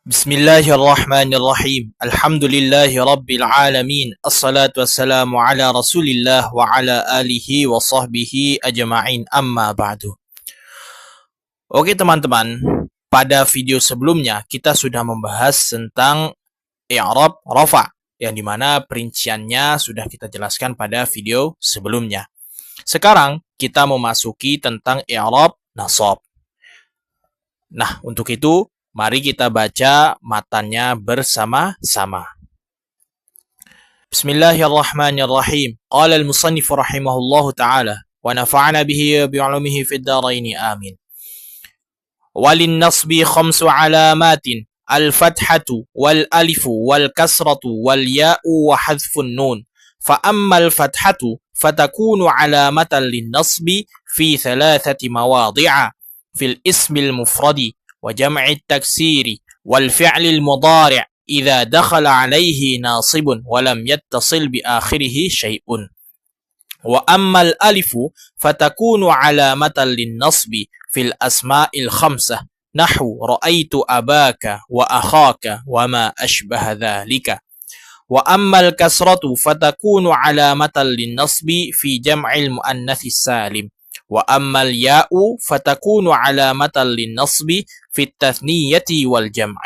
Bismillahirrahmanirrahim. Alhamdulillahi rabbil alamin. Assalatu wassalamu ala Rasulillah wa ala alihi wa sahbihi ajma'in. Amma ba'du. Oke teman-teman, pada video sebelumnya kita sudah membahas tentang i'rab rafa, yang dimana perinciannya sudah kita jelaskan pada video sebelumnya. Sekarang kita memasuki tentang i'rab nasab. Nah, untuk itu mari kita baca matanya bersama-sama. Bismillahirrahmanirrahim. Qala al-musannif rahimahullahu ta'ala wa nafa'ana bihi bi'ulumihi fid dharain amin. Walin nasbi khamsu alamatin al-fathatu wal alifu wal kasratu wal ya'u wa hadfun nun. Fa amma al-fathatu fatakunu alamatan lin nasbi fi thalathati mawadhi'a fil ismil mufradi وجمع التكسير والفعل المضارع إذا دخل عليه ناصب ولم يتصل بآخره شيء. وأما الألف فتكون علامة للنصب في الأسماء الخمسة نحو رأيت أباك وأخاك وما أشبه ذلك. وأما الكسرة فتكون علامة للنصب في جمع المؤنث السالم. وأما الياء فتكون علامة للنصب في التثنية والجمع.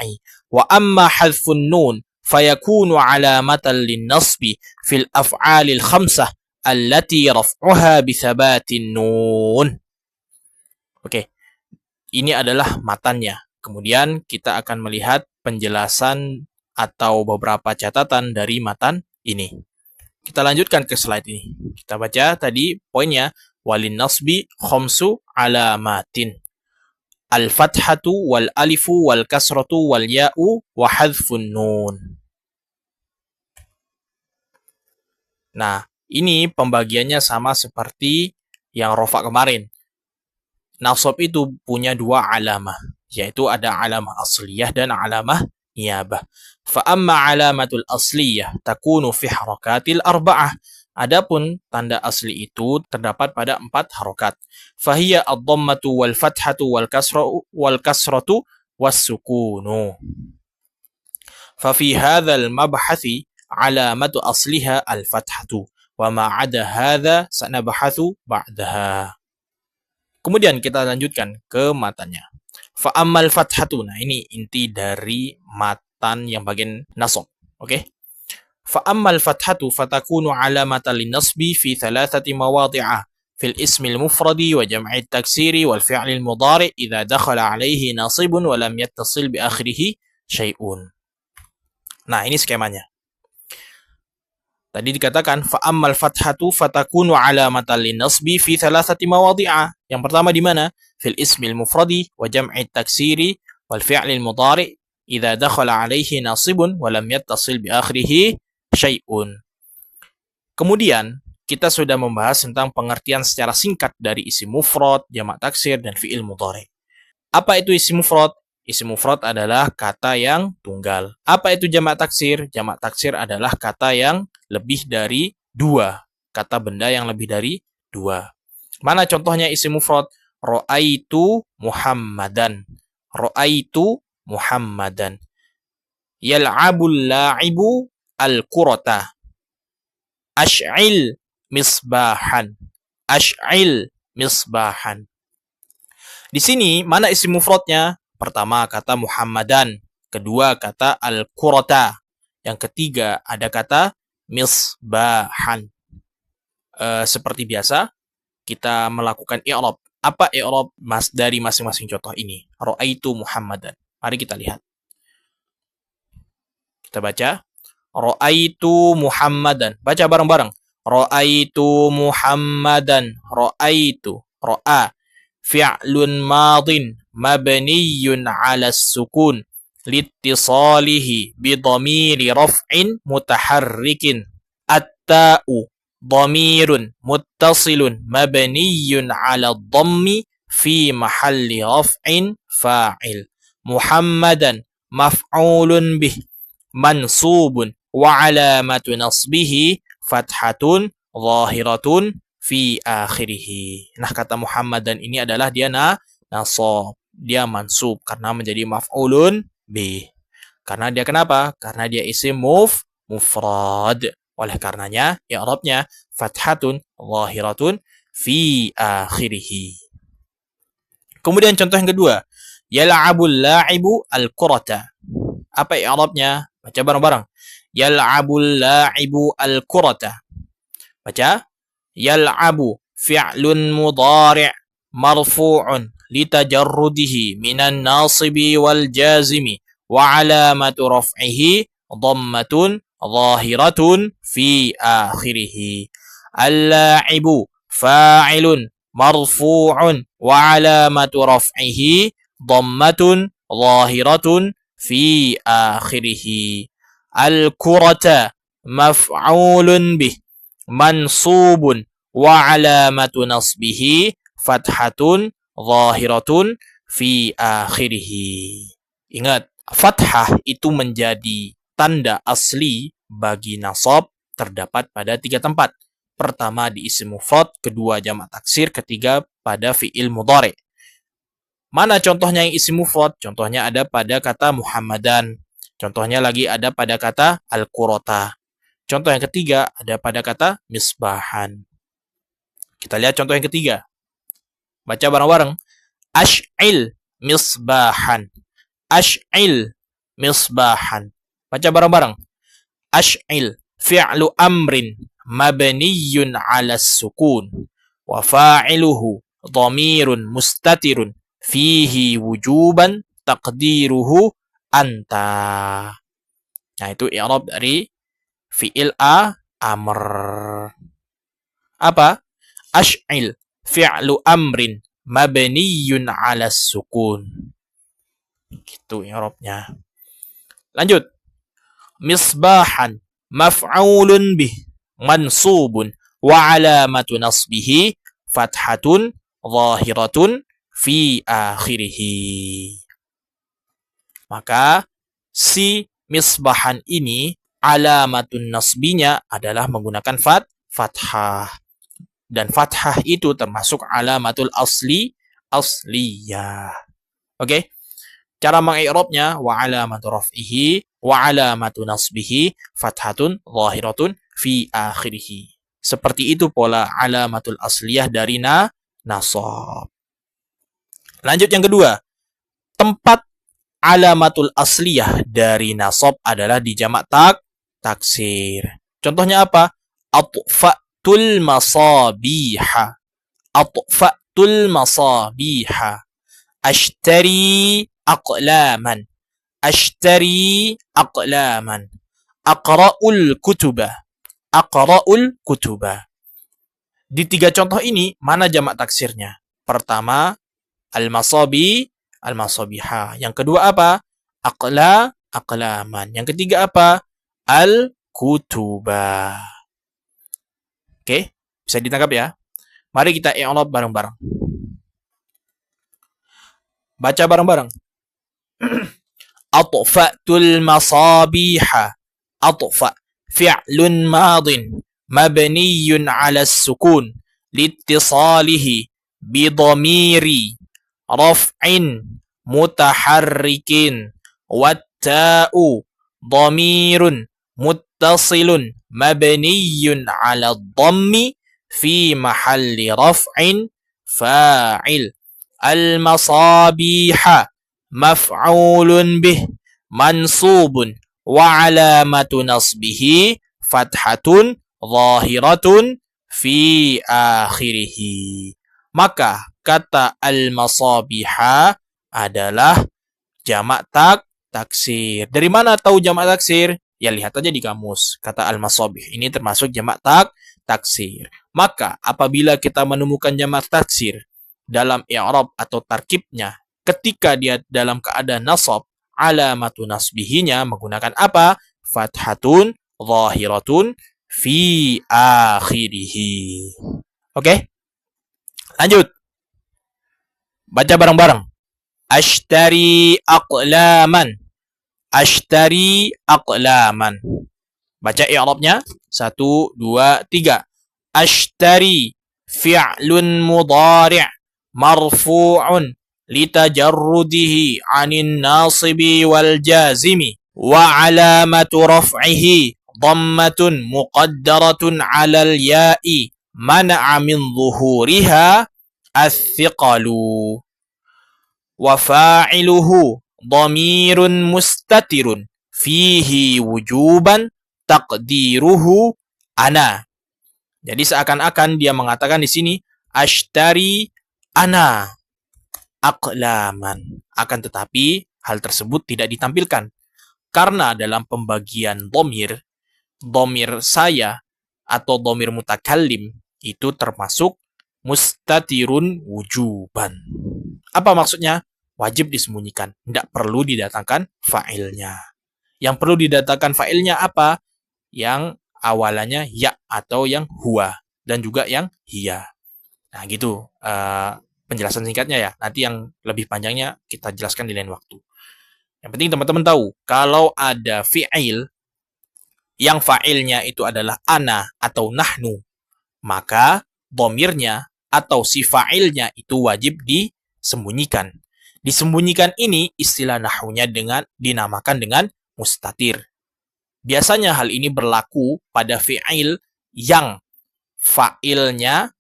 وأما حذف النون فيكون علامة للنصب في الأفعال الخمسة التي رفعها بثبات النون. Oke, ini adalah matannya. Kemudian kita akan melihat penjelasan atau beberapa catatan dari matan ini. Kita lanjutkan ke slide ini. Kita baca tadi poinnya. Walin nasbi khamsu alamatin. Al-fathatu wal alifu wal kasratu wal ya'u wa hadfun nun. Nah, ini pembagiannya sama seperti yang rofa kemarin. Nasab itu punya dua alamah, yaitu ada alamah asliyah dan alamah niyabah. Fa amma alamatul asliyah takunu fi harakatil arba'ah. Adapun tanda asli itu terdapat pada 4 harokat. Fahiya ad-dhammatu wal fathatu wal kasratu was sukunu. Fa fi hadzal mabhathi alamatu asliha al fathatu wa ma 'ada hadza sanabhathu ba'daha. Kemudian kita lanjutkan ke matanya. Fa ammal fathatu. Nah, ini inti dari matan yang bagian nasab. Oke. فأما الفتحة فتكون علامة للنصب في 3 مواضع في الاسم المفرد وجمع التكسير والفعل المضارع إذا دخل عليه ناصب ولم يتصل بآخره شيء. Nah, ini skemanya. Tadi dikatakan فأما الفتحة فتكون علامة للنصب في 3 مواضع. Yang pertama di mana? في الاسم المفرد وجمع التكسير والفعل المضارع إذا دخل عليه ناصب ولم يتصل بآخره syai'un. Kemudian kita sudah membahas tentang pengertian secara singkat dari isim mufrad, jamak taksir, dan fi'il mudhari. Apa itu isim mufrad? Isim mufrad adalah kata yang tunggal. Apa itu jamak taksir? Jamak taksir adalah kata yang lebih dari 2. Kata benda yang lebih dari 2. Mana contohnya isim mufrad? Ra'aitu Muhammadan. Ra'aitu Muhammadan. Yal'abul la'ibu al-qurata. Ash'il misbahan. Ash'il misbahan. Di sini mana isim mufradnya? Pertama kata Muhammadan, kedua kata al-qurata, yang ketiga ada kata misbahan. Seperti biasa kita melakukan i'rab. Apa i'rab dari masing-masing contoh ini? Ra'aitu Muhammadan. Mari kita lihat. Kita baca. Ra'aitu Muhammadan. Baca bareng-bareng. Ra'aitu Muhammadan. Ra'aitu. Ra'a. Fi'lun madin. Mabniyun ala sukun. Littisalihi bidhamiri raf'in mutaharrikin. At-ta'u. Dhamirun muttasilun. Mabniyun ala dhammi. Fi mahalli raf'in fa'il. Muhammadan. Maf'ulun bih. Mansubun. Wa alamatu nasbihi fathatun zahiratun fi akhirih. Nah, kata Muhammadan ini adalah dia nasab. Dia mansub karena menjadi maf'ulun bih. Karena dia kenapa? Karena dia isim mufrad. Oleh karenanya, i'rabnya fathatun zahiratun fi akhirih. Kemudian contoh yang kedua, yal'abul la'ibu al-qurata. Apa i'rabnya? Baca bareng-bareng. Yal'abul la'ibu al-qurata. Baca. Yal'abu fi'lun mudhari' marfu'un litajarrudihi minan nasibi wal jazimi wa alamatu raf'ihi dhammatun zahiratun fi akhirih. Al-la'ibu fa'ilun marfu'un wa alamatu raf'ihi dhammatun zahiratun fi akhirih. Al-kurata maf'ulun bih mansubun wa alamatu nasbihi fathatun zahiratun fi akhirih. Ingat, fathah itu menjadi tanda asli bagi nasab terdapat pada 3 tempat. Pertama di isim mufrad, kedua jamak taksir, ketiga pada fi'il mudhari. Mana contohnya yang isim mufrad? Contohnya ada pada kata Muhammadan. Contohnya lagi ada pada kata al-qurata. Contoh yang ketiga ada pada kata misbahan. Kita lihat contoh yang ketiga. Baca bareng-bareng. Ash'il misbahan. Ash'il misbahan. Baca bareng-bareng. Ash'il fi'lu amrin mabniyun 'ala sukun wa fa'iluhu dhamirun mustatirun fihi wujuban taqdiruhu anta. Nah, itu i'rab dari fi'il amr. Apa? Ash'il fi'lu amrin mabniyun 'ala sukun. Gitu i'rabnya. Lanjut. Misbahan maf'ulun bih mansubun wa alamatu nasbihi fathatun zahiratun fi akhirih. Maka si misbahan ini alamatun nasbinya adalah menggunakan fathah. Dan fathah itu termasuk alamatul asliyah. Oke? Cara mengi'rabnya wa alamatu raf'ihi wa alamatu nasbihi fathatun zahiratun fi akhirih. Seperti itu pola alamatul asliyah dari nasab. Lanjut yang kedua. Tempat alamatul asliyah dari nasab adalah di jamak taksir. Contohnya apa? Atfa'tul masabiha. Atfa'tul masabiha. Ashtari aqlaman. Ashtari aqlaman. Aqra'ul kutuba. Aqra'ul kutuba. Di 3 contoh ini, mana jamak taksirnya? Pertama, al-masabi, al-masabiha. Yang kedua apa? Aqlaman. Yang ketiga apa? Al-kutuba. Oke, bisa ditangkap ya? Mari kita i'rab bareng-bareng. Baca bareng-bareng. Atfa'tul masabiha. Atfa' fi'lun madin mabniyun 'ala sukun liittisalihi bidhamiri raf'in mutaharrikin watta'u dhamirun muttasilun mabniyun 'ala dhammi fi mahalli raf'in fa'il. Al-masabiha maf'ulun bih mansubun wa alamatu nasbihi fathatun zahiratun fi akhirih. Maka kata al-masabiha adalah jamak taksir. Dari mana tahu jamak taksir? Ya lihat aja di kamus. Kata al-masabih ini termasuk jamak taksir. Maka apabila kita menemukan jamak taksir dalam i'rab atau tarkibnya, ketika dia dalam keadaan nasab, alamatu nasbihinya menggunakan apa? Fathatun zahiratun fi akhirih. Oke? Lanjut. Baca bareng-bareng. Ashtari aqlaman. Ashtari aqlaman. Baca i'rabnya. 1, 2, 3. Ashtari fi'lun mudhari' marfu'un litajarrudihi 'anil nasibi wal jazimi Wa alamatu raf'ihi dhammatun muqaddaratun 'alal ya'i man'a min zuhuriha as-thiqalu. Wa fa'iluhu dhamirun mustatirun fihi wujuban taqdiruhu ana. Jadi seakan-akan dia mengatakan di sini ashtari ana aqlaman. Akan tetapi hal tersebut tidak ditampilkan karena dalam pembagian dhamir saya atau dhamir mutakallim itu termasuk mustatirun wujuban. Apa maksudnya? Wajib disembunyikan, tidak perlu didatangkan fa'ilnya. Yang perlu didatangkan fa'ilnya apa? Yang awalannya ya atau yang huwa dan juga yang hiya. Nah gitu penjelasan singkatnya ya. Nanti yang lebih panjangnya kita jelaskan di lain waktu. Yang penting teman-teman tahu kalau ada fi'il yang fa'ilnya itu adalah ana atau nahnu, maka dhamirnya atau si fa'ilnya itu wajib disembunyikan. Disembunyikan ini istilah nahwunya dinamakan dengan mustatir. Biasanya hal ini berlaku pada fi'il yang fa'ilnya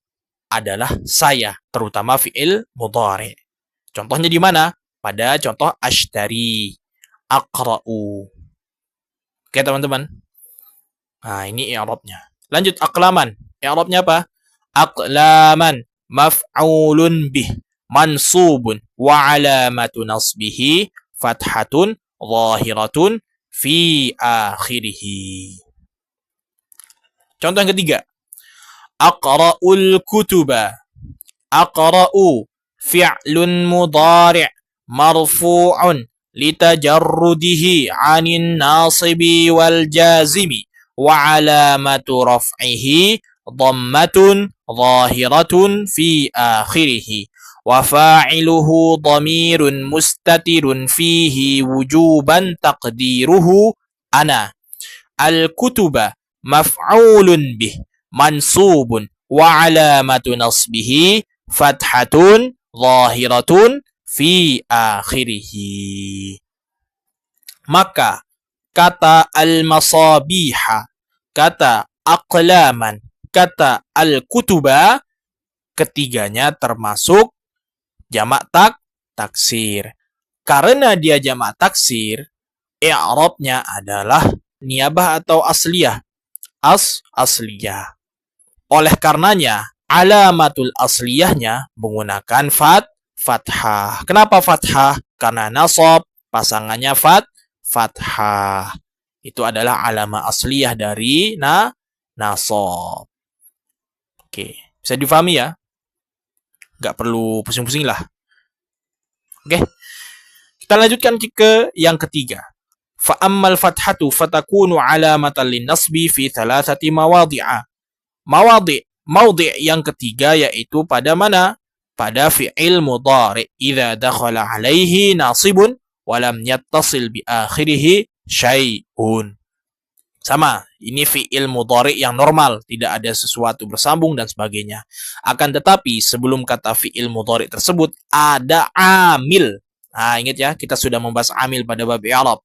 adalah saya, terutama fi'il mudhari. Contohnya di mana? Pada contoh ashtari, aqra'u. Oke teman-teman. Nah ini i'rabnya. Lanjut aqlaman. I'rabnya apa? Aqlaman maf'ulun bih mansubun wa alamatu nasbihi fathatun zahiratun fi akhirih. Contoh yang ketiga. Aqra'ul kutuba. Aqra'u fi'lun mudhari' marfu'un litajarrudihi 'anil nasibi wal jazimi wa 'alamatu raf'ihi dhammatun zahiratun fi akhirih. Wa fa'iluhu dhamirun mustatirun fihi wujuban taqdiruhu ana. Al-kutuba maf'ulun bih mansubun wa alamatu nasbihi fathatun zahiratun fi akhirih. Maka kata al-masabiha, kata aqlaman, kata al-kutuba, ketiganya termasuk jamak taksir. Karena dia jamak taksir, i'rabnya adalah niyabah atau asliyah. Asliyah. Oleh karenanya, alamatul asliyahnya menggunakan fathah. Kenapa fathah? Karena nasab, pasangannya fathah. Itu adalah alamah asliyah dari nasab. Oke, bisa difahami ya? Nggak perlu pusing-pusing lah. Oke. Kita lanjutkan ke yang ketiga. Fa'ammal fathatu fatakunu alamatan linnasbi fi thalathati mawadhi'a. Mawadhi' yang ketiga yaitu pada mana? Pada fi'il mudhari' idza dakhala 'alaihi nasibun wa lam yattasil bi akhirih syai'un. Sama, ini fi'il mudhari' yang normal, tidak ada sesuatu bersambung dan sebagainya. Akan tetapi sebelum kata fi'il mudhari' tersebut ada amil. Nah, ingat ya, kita sudah membahas amil pada bab i'rab.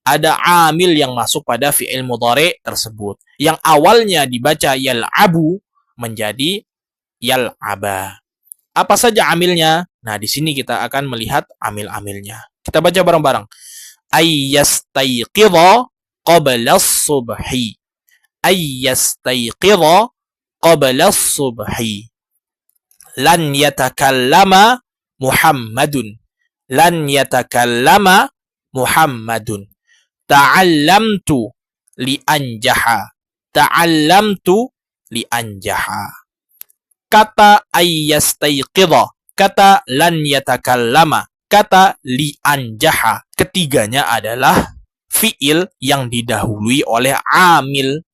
Ada amil yang masuk pada fi'il mudhari' tersebut. Yang awalnya dibaca yal'abu menjadi yal'aba. Apa saja amilnya? Nah, di sini kita akan melihat amil-amilnya. Kita baca bareng-bareng. Ayyastayqidha qabla as-subhi. Ayyastayqidha qabla as-subhi. Lan yatakallama Muhammadun. Lan yatakallama Muhammadun. Ta'allamtu li anjaha. Ta'allamtu li anjaha. Kata ayyastayqidha, kata lan yatakallama, kata li anjaha, ketiganya adalah fi'il yang didahului oleh amil.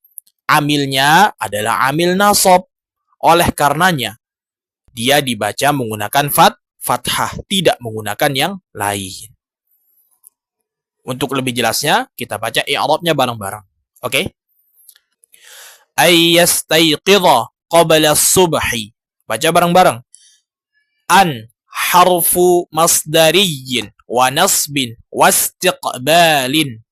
Amilnya adalah amil nasab. Oleh karenanya, dia dibaca menggunakan fathah, tidak menggunakan yang lain. Untuk lebih jelasnya, kita baca i'rabnya bareng-bareng. Oke? Ayyastayqidha qabla as-subhi. Baca bareng-bareng. An harfu masdariyin wa nasbin wa istiqbalin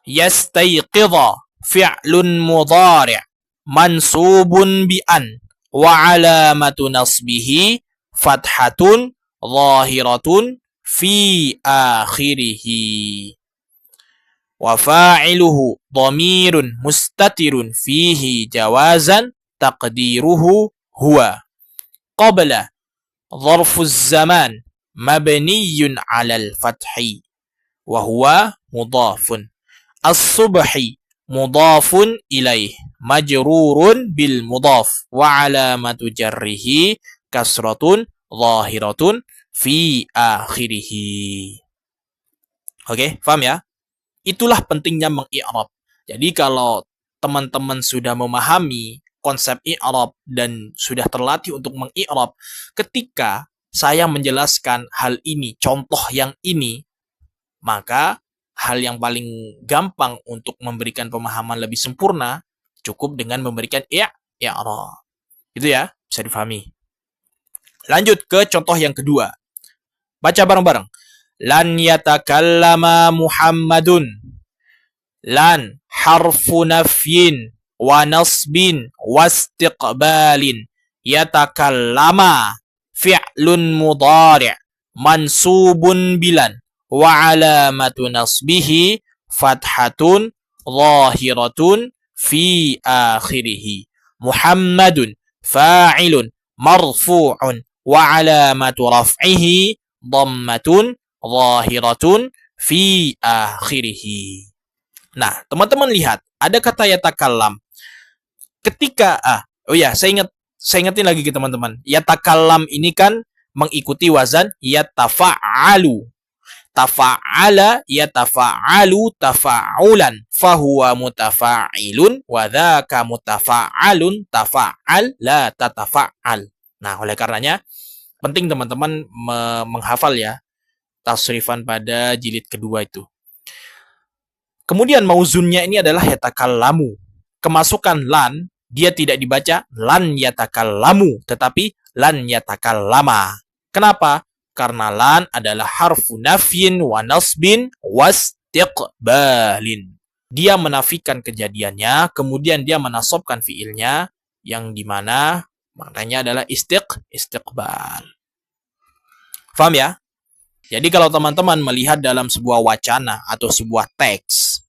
Yastayqidha fi'lun mudhari' mansubun bi an wa alamatu nasbihi fathatun zahiratun fi akhirih. Wa fa'iluhu dhamirun mustatirun fihi jawazan taqdiruhu huwa. Qabla dharfuz zaman mabniyun 'alal fathi wa huwa mudhafun. As-subhi mudhafun ilaih majrurun bil mudhaf wa alamatu jarrihi kasratun zahiratun fi akhirih. Oke, paham ya? Itulah pentingnya mengi'rab. Jadi kalau teman-teman sudah memahami konsep i'rab dan sudah terlatih untuk mengi'rab, ketika saya menjelaskan hal ini, contoh yang ini, maka hal yang paling gampang untuk memberikan pemahaman lebih sempurna cukup dengan memberikan i'rab. Itu ya, bisa difahami. Lanjut ke contoh yang kedua. Baca bareng-bareng. Lan yatakallama Muhammadun. Lan harfu nafyin wa nasbin wastiqbalin. Yatakallama fi'lun mudhari' mansubun bilan wa alamatu nasbihi fathatun zahiratun fi akhirih. Muhammadun fa'ilun marfu'un wa alamatu raf'ihi dhammatun zahiratun fi akhirih. Nah, teman-teman lihat, ada kata yatakallam. Ketika saya ingetin lagi ke teman-teman. Yatakallam ini kan mengikuti wazan yatafa'alu. Tafa'ala yatafa'alu tafa'ulan fahuwa mutafa'ilun wa dzaka mutafa'alun tafa'al la tatafa'al. Nah, oleh karenanya penting teman-teman menghafal ya tasrifan pada jilid kedua itu. Kemudian mauzunnya ini adalah yatakallamu. Kemasukan lan, dia tidak dibaca lan yatakallamu, tetapi lan yatakallama. Kenapa? Karena lan adalah harfu nafyin wa nasbin wastiqbalin. Dia menafikan kejadiannya, kemudian dia menasobkan fiilnya, yang dimana maknanya adalah istiqbal. Faham ya? Jadi kalau teman-teman melihat dalam sebuah wacana atau sebuah teks,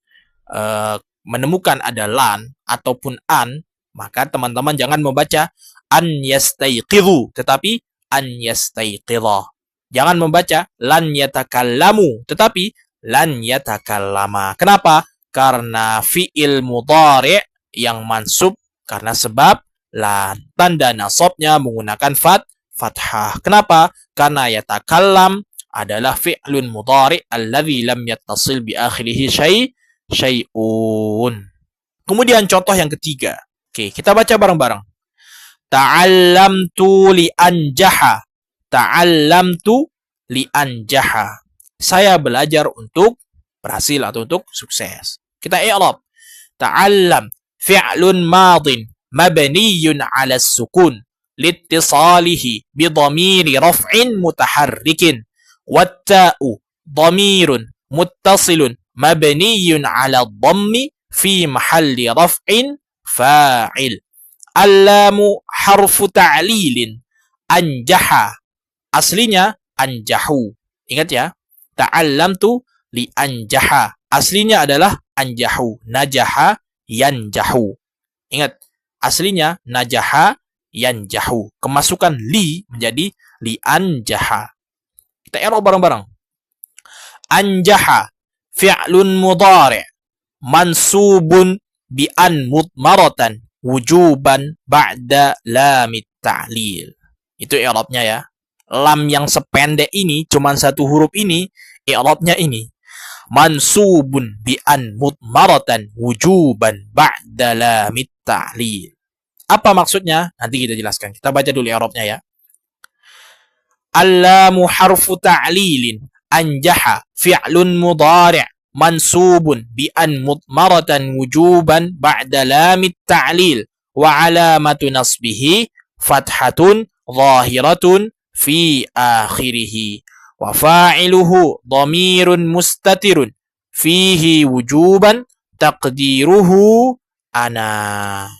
menemukan ada lan ataupun an, maka teman-teman jangan membaca an yastayqidhu, tetapi an yastayqidha. Jangan membaca lan yatakallamu, tetapi lan yatakallama. Kenapa? Karena fi'il mudhari' yang mansub karena sebab lan. Tanda nasabnya menggunakan fathah. Kenapa? Karena yatakallam adalah fi'lun mudhari' alladhi lam yattasil bi akhirih syai'un. Kemudian contoh yang ketiga. Oke, kita baca bareng-bareng. Ta'allamtu li anjaha. Ta'allamtu li anjaha. Saya belajar untuk berhasil atau untuk sukses. Kita i'rab. Ta'allam fi'lun madin mabniyun 'ala sukun liittisalihi bi dhamiri raf'in mutaharrikin. Watta'u dhamirun muttasilun mabniyun 'ala dhammi fi mahalli raf'in fa'il. Allamu harfu ta'lilin. Anjaha. Aslinya anjahu. Ingat ya. Ta'allamtu li anjaha. Aslinya adalah anjahu. Najaha yanjahu. Ingat. Aslinya najaha yanjahu. Kemasukan li menjadi li anjaha. Kita i'rab bareng-bareng. Anjaha fi'lun mudhari' mansubun bi an mudmaratan wujuban ba'da lamit ta'lil. Itu i'rabnya ya. Lam yang sependek ini, cuman satu huruf ini, i'rabnya ini. Mansubun bi an mudmaratan wujuban ba'da lamit ta'lil. Apa maksudnya? Nanti kita jelaskan. Kita baca dulu i'rabnya ya. Allamu harfu ta'lilin. Anjaha fi'lun mudhari' mansubun bi an mudmaratan wujuban ba'da lamit ta'lil wa alamatu nasbihi fathatun zahiratun fi akhirih wa fa'iluhu dhamirun mustatirun fihi wujuban taqdiruhu ana.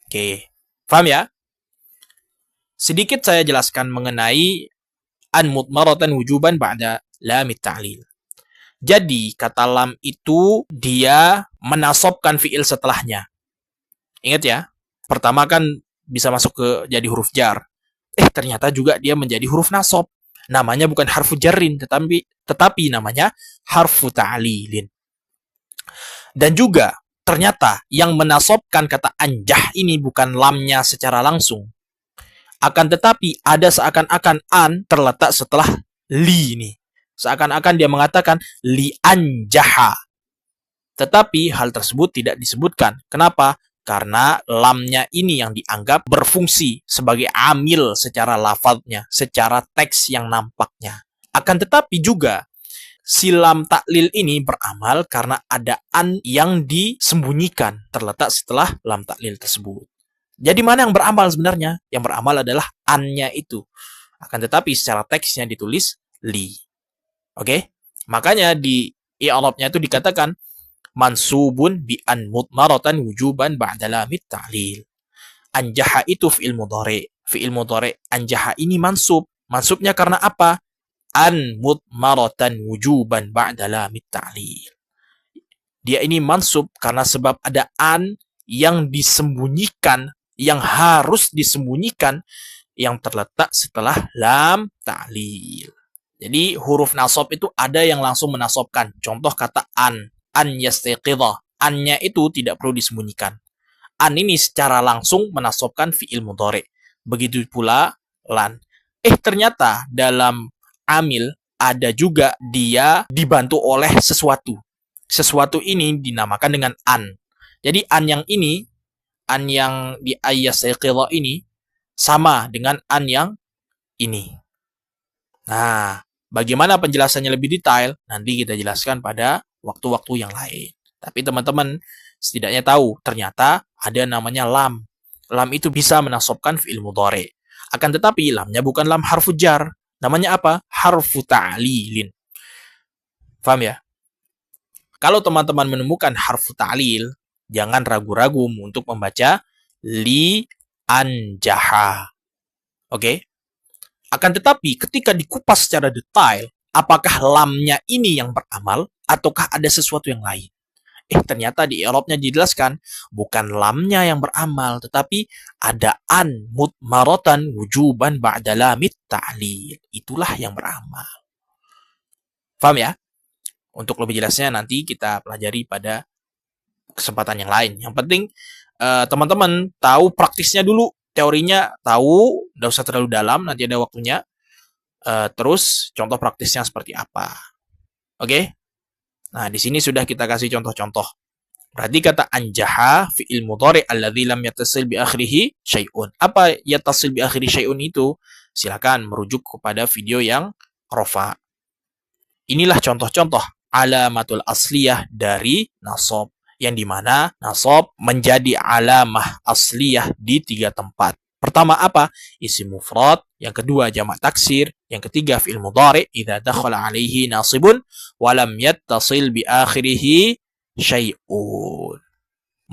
Oke, paham ya? Sedikit saya jelaskan mengenai an mudmaratan wujuban ba'da lam ta'lil. Jadi, kata lam itu dia menasobkan fiil setelahnya. Ingat ya, pertama kan bisa masuk ke jadi huruf jar. Ternyata juga dia menjadi huruf nasab. Namanya bukan harfu jarrin, tetapi namanya harfu ta'lilin. Dan juga ternyata yang menasobkan kata anjah ini bukan lamnya secara langsung. Akan tetapi ada seakan-akan an terletak setelah li ini. Seakan-akan dia mengatakan li anjaha. Tetapi hal tersebut tidak disebutkan. Kenapa? Karena lamnya ini yang dianggap berfungsi sebagai amil secara lafadznya, secara teks yang nampaknya. Akan tetapi juga si lam taklil ini beramal karena ada an yang disembunyikan terletak setelah lam taklil tersebut. Jadi mana yang beramal sebenarnya? Yang beramal adalah an-nya itu. Akan tetapi secara teksnya ditulis li. Oke? Makanya di i'rabnya itu dikatakan mansubun bi an mudmaratan wujuban ba'da lamit ta'lil. Anjaha itu fi'il mudhari. Fi'il mudhari anjaha ini mansub. Mansubnya karena apa? An mudmaratan wujuban ba'da lamit ta'lil. Dia ini mansub karena sebab ada an yang disembunyikan, yang harus disembunyikan, yang terletak setelah lam ta'lil. Jadi huruf nasab itu ada yang langsung menasobkan. Contoh kata an yastayqidha. An-nya itu tidak perlu disembunyikan. An ini secara langsung menasobkan fi'il mudhari. Begitu pula lan. Ternyata dalam amil ada juga dia dibantu oleh sesuatu. Sesuatu ini dinamakan dengan an. Jadi an yang ini, an yang di yastayqidha ini sama dengan an yang ini. Nah, bagaimana penjelasannya lebih detail? Nanti kita jelaskan pada waktu-waktu yang lain. Tapi teman-teman setidaknya tahu, ternyata ada namanya lam. Lam itu bisa menasobkan fi'il mudhari. Akan tetapi lamnya bukan lam harfu jar. Namanya apa? Harfu ta'lilin. Paham ya? Kalau teman-teman menemukan harfu ta'lil, jangan ragu-ragu untuk membaca li anjaha. Oke? Akan tetapi ketika dikupas secara detail, apakah lamnya ini yang beramal ataukah ada sesuatu yang lain? Ternyata di i'rabnya dijelaskan bukan lamnya yang beramal, tetapi ada an mudmaratan wujuban ba'da lamit ta'lil. Itulah yang beramal. Paham ya? Untuk lebih jelasnya nanti kita pelajari pada kesempatan yang lain. Yang penting teman-teman tahu praktisnya dulu. Teorinya tahu, nggak usah terlalu dalam, nanti ada waktunya. Terus contoh praktisnya seperti apa. Oke? Nah, di sini sudah kita kasih contoh-contoh. Berarti kata anjaha fi'il mudhari alladzi lam yattasil bi akhirih syai'un. Apa yattasil bi akhirih syai'un itu? Silakan merujuk kepada video yang rafa. Inilah contoh-contoh alamatul asliyah dari nasab, yang dimana nasab menjadi alamah asliyah di 3 tempat. Pertama apa? Isim mufrad, yang kedua jamak taksir, yang ketiga fi'il mudhari idza dakhala alaihi nasibun wa lam yattasil bi akhirih syai'un.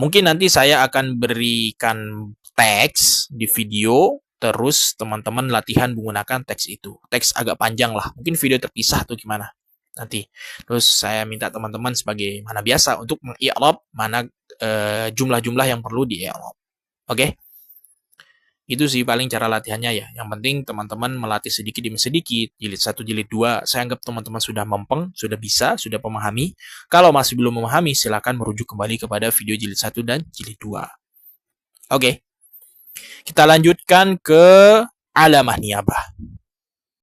Mungkin nanti saya akan berikan teks di video, terus teman-teman latihan menggunakan teks itu. Teks agak panjang lah, mungkin video terpisah atau gimana nanti. Terus saya minta teman-teman sebagai mana biasa untuk meng-i'rab mana jumlah-jumlah yang perlu di-i'rab. Oke? Itu sih paling cara latihannya ya. Yang penting teman-teman melatih sedikit demi sedikit. Jilid 1, jilid 2. Saya anggap teman-teman sudah mempeng, sudah bisa, sudah memahami. Kalau masih belum memahami, silakan merujuk kembali kepada video jilid 1 dan jilid 2. Oke. Kita lanjutkan ke alamah niyabah.